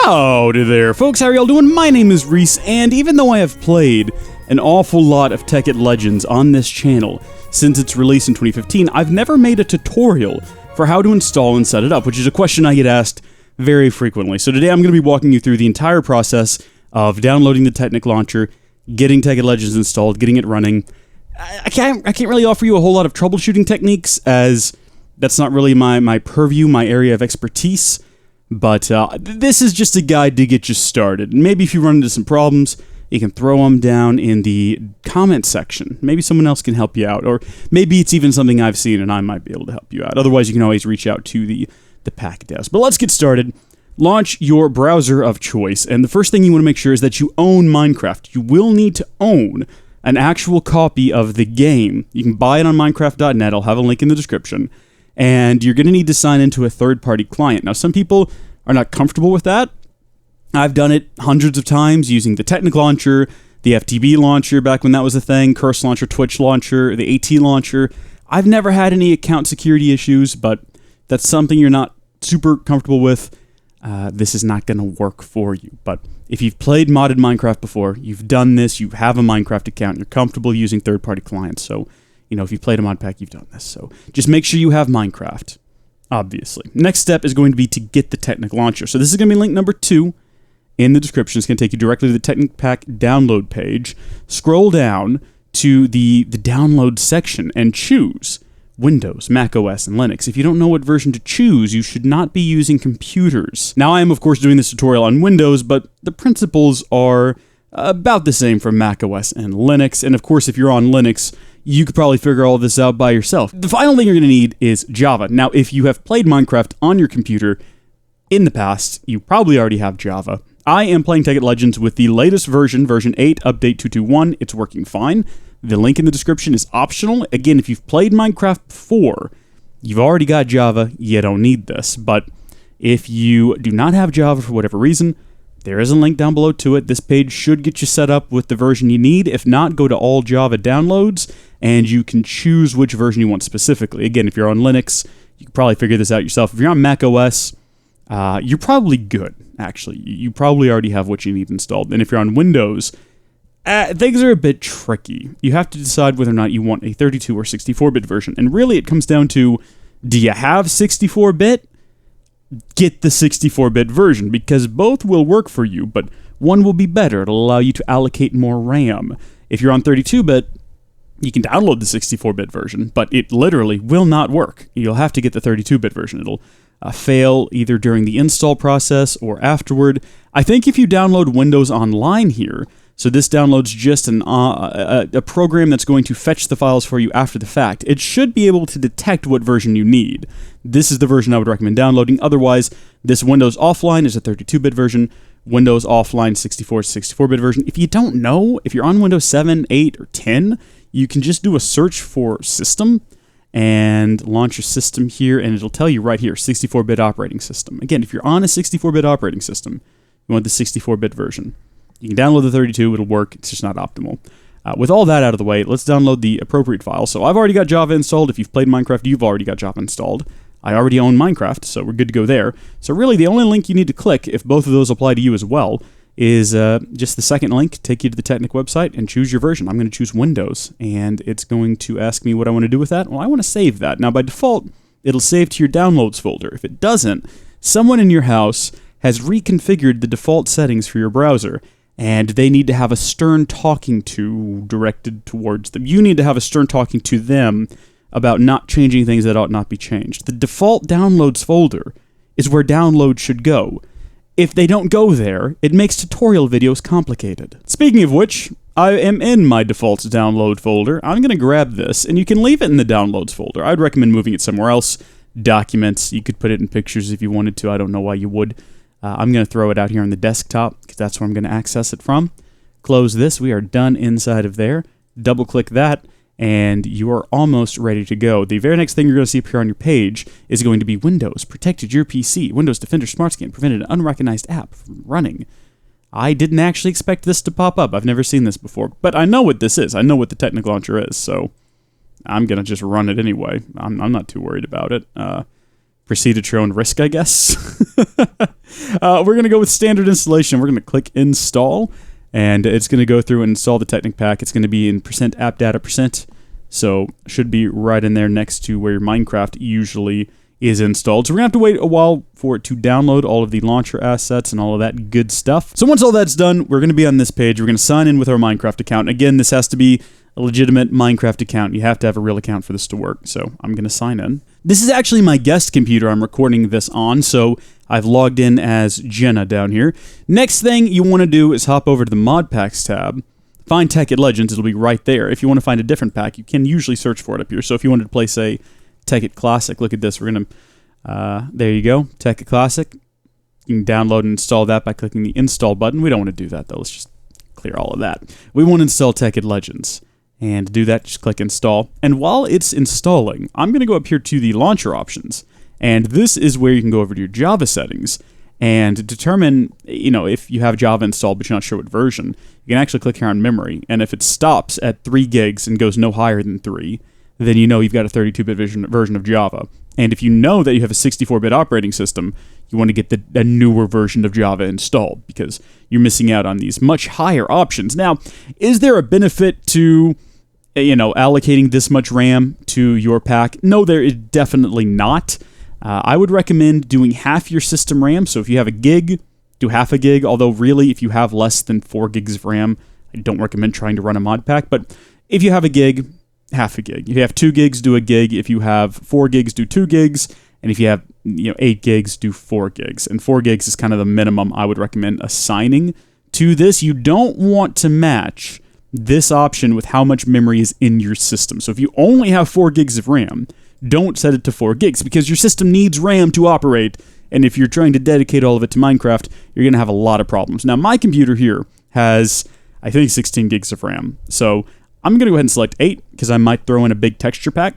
Howdy there, folks. How are y'all doing? My name is Reese, and even though I have played an awful lot of Tekkit Legends on this channel since its release in 2015, I've never made a tutorial for how to install and set it up, which is a question I get asked very frequently. So today I'm going to be walking you through the entire process of downloading the Technic Launcher, getting Tekkit Legends installed, getting it running. I can't really offer you a whole lot of troubleshooting techniques, as that's not really my purview, my area of expertise. But this is just a guide to get you started. Maybe if you run into some problems, you can throw them down in the comment section. Maybe someone else can help you out, or maybe it's even something I've seen and I might be able to help you out. Otherwise, you can always reach out to the pack devs. But let's get started. Launch your browser of choice, and the first thing you want to make sure is that you own Minecraft. You will need to own an actual copy of the game. You can buy it on Minecraft.net. I'll have a link in the description. And you're going to need to sign into a third-party client. Now, some people are not comfortable with that. I've done it hundreds of times using the Technic Launcher, the FTB Launcher back when that was a thing, Curse Launcher, Twitch Launcher, the AT Launcher. I've never had any account security issues, but that's something you're not super comfortable with. This is not going to work for you. But if you've played modded Minecraft before, you've done this, you have a Minecraft account, you're comfortable using third-party clients, so you know, if you've played a mod pack, you've done this. So just make sure you have Minecraft, obviously. Next step is going to be to get the Technic Launcher. So this is going to be link number 2 in the description. It's going to take you directly to the Technic Pack download page. Scroll down to the download section and choose Windows, Mac OS, and Linux. If you don't know what version to choose, you should not be using computers. Now, I am, of course, doing this tutorial on Windows, but the principles are about the same for Mac OS and Linux. And, of course, if you're on Linux, you could probably figure all this out by yourself. The final thing you're going to need is Java. Now, if you have played Minecraft on your computer in the past, you probably already have Java. I am playing Tekkit Legends with the latest version, version 8, update 221. It's working fine. The link in the description is optional. Again, if you've played Minecraft before, you've already got Java, you don't need this. But if you do not have Java for whatever reason, there is a link down below to it. This page should get you set up with the version you need. If not, go to all Java downloads, and you can choose which version you want specifically. Again, if you're on Linux, you can probably figure this out yourself. If you're on Mac OS, you're probably good, actually. You probably already have what you need installed. And if you're on Windows, things are a bit tricky. You have to decide whether or not you want a 32 or 64-bit version. And really, it comes down to, do you have 64-bit? Get the 64-bit version, because both will work for you, but one will be better. It'll allow you to allocate more RAM. If you're on 32-bit, you can download the 64-bit version, but it literally will not work. You'll have to get the 32-bit version. It'll fail either during the install process or afterward. I think if you download Windows Online here, so this downloads just a program that's going to fetch the files for you after the fact, it should be able to detect what version you need. This is the version I would recommend downloading. Otherwise, this Windows Offline is a 32-bit version, Windows Offline 64-bit version. If you don't know, if you're on Windows 7, 8, or 10, you can just do a search for system and launch your system here, and it'll tell you right here, 64-bit operating system. Again, if you're on a 64-bit operating system, you want the 64-bit version. You can download the 32, it'll work, it's just not optimal. With all that out of the way, let's download the appropriate file. So I've already got Java installed. If you've played Minecraft, you've already got Java installed. I already own Minecraft, so we're good to go there. So really, the only link you need to click, if both of those apply to you as well, is just the second link, take you to the Technic website, and choose your version. I'm going to choose Windows, and it's going to ask me what I want to do with that. Well, I want to save that. Now, by default, it'll save to your Downloads folder. If it doesn't, someone in your house has reconfigured the default settings for your browser, and they need to have a stern talking to directed towards them. You need to have a stern talking to them about not changing things that ought not be changed. The default Downloads folder is where downloads should go. If they don't go there, it makes tutorial videos complicated. Speaking of which, I am in my default download folder. I'm going to grab this, and you can leave it in the downloads folder. I'd recommend moving it somewhere else. Documents, you could put it in pictures if you wanted to. I don't know why you would. I'm going to throw it out here on the desktop, because that's where I'm going to access it from. Close this. We are done inside of there. Double-click that, and you are almost ready to go. The very next thing you're going to see appear on your page is going to be Windows protected your PC. Windows Defender Smart Scan prevented an unrecognized app from running. I didn't actually expect this to pop up. I've never seen this before, but I know what this is. I know what the Technic Launcher is, so I'm going to just run it anyway. I'm not too worried about it. proceed at your own risk, I guess. We're going to go with standard installation. We're going to click install, and it's going to go through and install the Technic pack. It's going to be in %appdata%, so should be right in there next to where your Minecraft usually is installed. So we're going to have to wait a while for it to download all of the launcher assets and all of that good stuff. So once all that's done, we're going to be on this page. We're going to sign in with our Minecraft account. Again, this has to be a legitimate Minecraft account. You have to have a real account for this to work. So I'm going to sign in. This is actually my guest computer I'm recording this on, so I've logged in as Jenna down here. Next thing you want to do is hop over to the Mod Packs tab, find Tekkit Legends, it'll be right there. If you want to find a different pack, you can usually search for it up here. So if you wanted to play, say, Tekkit Classic, look at this, we're going to, there you go, Tekkit Classic. You can download and install that by clicking the install button. We don't want to do that though, let's just clear all of that. We want to install Tekkit Legends. And to do that, just click install. And while it's installing, I'm going to go up here to the launcher options. And this is where you can go over to your Java settings and determine, if you have Java installed but you're not sure what version, you can actually click here on memory. And if it stops at 3 gigs and goes no higher than 3, then you know you've got a 32-bit version of Java. And if you know that you have a 64-bit operating system, you want to get a newer version of Java installed because you're missing out on these much higher options. Now, is there a benefit to allocating this much RAM to your pack? No, there is definitely not. I would recommend doing half your system RAM. So if you have a gig, do half a gig. Although really, if you have less than 4 gigs of RAM, I don't recommend trying to run a mod pack. But if you have a gig, half a gig. If you have 2 gigs, do a gig. If you have 4 gigs, do 2 gigs. And if you have 8 gigs, do 4 gigs. And 4 gigs is kind of the minimum I would recommend assigning to this. You don't want to match this option with how much memory is in your system. So if you only have 4 gigs of RAM, don't set it to 4 gigs because your system needs RAM to operate, and if you're trying to dedicate all of it to Minecraft, you're going to have a lot of problems. Now, my computer here has, I think, 16 gigs of RAM, so I'm going to go ahead and select 8 because I might throw in a big texture pack,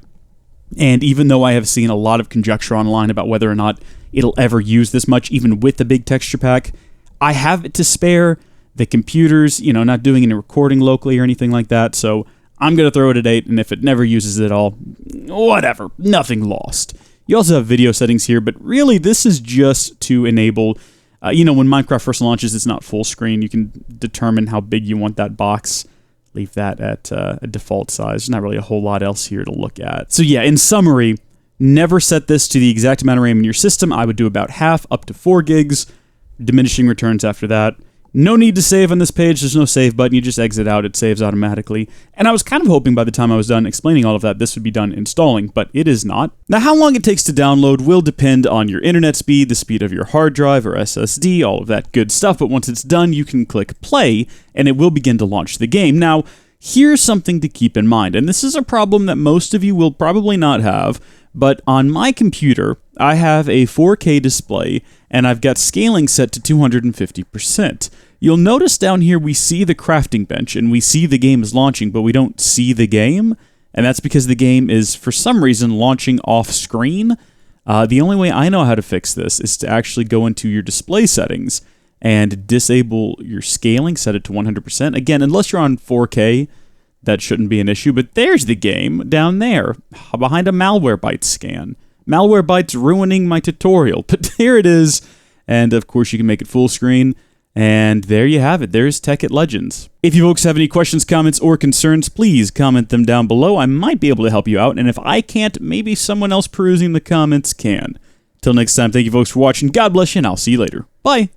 and even though I have seen a lot of conjecture online about whether or not it'll ever use this much, even with the big texture pack, I have it to spare. The computer's, not doing any recording locally or anything like that, so I'm going to throw it at 8, and if it never uses it at all, whatever, nothing lost. You also have video settings here, but really this is just to enable, when Minecraft first launches, it's not full screen. You can determine how big you want that box. Leave that at a default size. There's not really a whole lot else here to look at. So yeah, in summary, never set this to the exact amount of RAM in your system. I would do about half, up to 4 gigs, diminishing returns after that. No need to save on this page. There's no save button. You just exit out. It saves automatically. And I was kind of hoping by the time I was done explaining all of that, this would be done installing, but it is not. Now, how long it takes to download will depend on your internet speed, the speed of your hard drive or SSD, all of that good stuff. But once it's done, you can click play, and it will begin to launch the game. Now, here's something to keep in mind, and this is a problem that most of you will probably not have, but on my computer, I have a 4K display, and I've got scaling set to 250%. You'll notice down here we see the crafting bench, and we see the game is launching, but we don't see the game, and that's because the game is, for some reason, launching off-screen. The only way I know how to fix this is to actually go into your display settings and disable your scaling, set it to 100%. Again, unless you're on 4K, that shouldn't be an issue, but there's the game down there, behind a Malwarebytes scan. Malwarebytes ruining my tutorial, but there it is, and of course you can make it full screen, and there you have it. There's Tekkit Legends. If you folks have any questions, comments, or concerns, please comment them down below. I might be able to help you out, and if I can't, maybe someone else perusing the comments can. Till next time, thank you folks for watching, God bless you, and I'll see you later. Bye!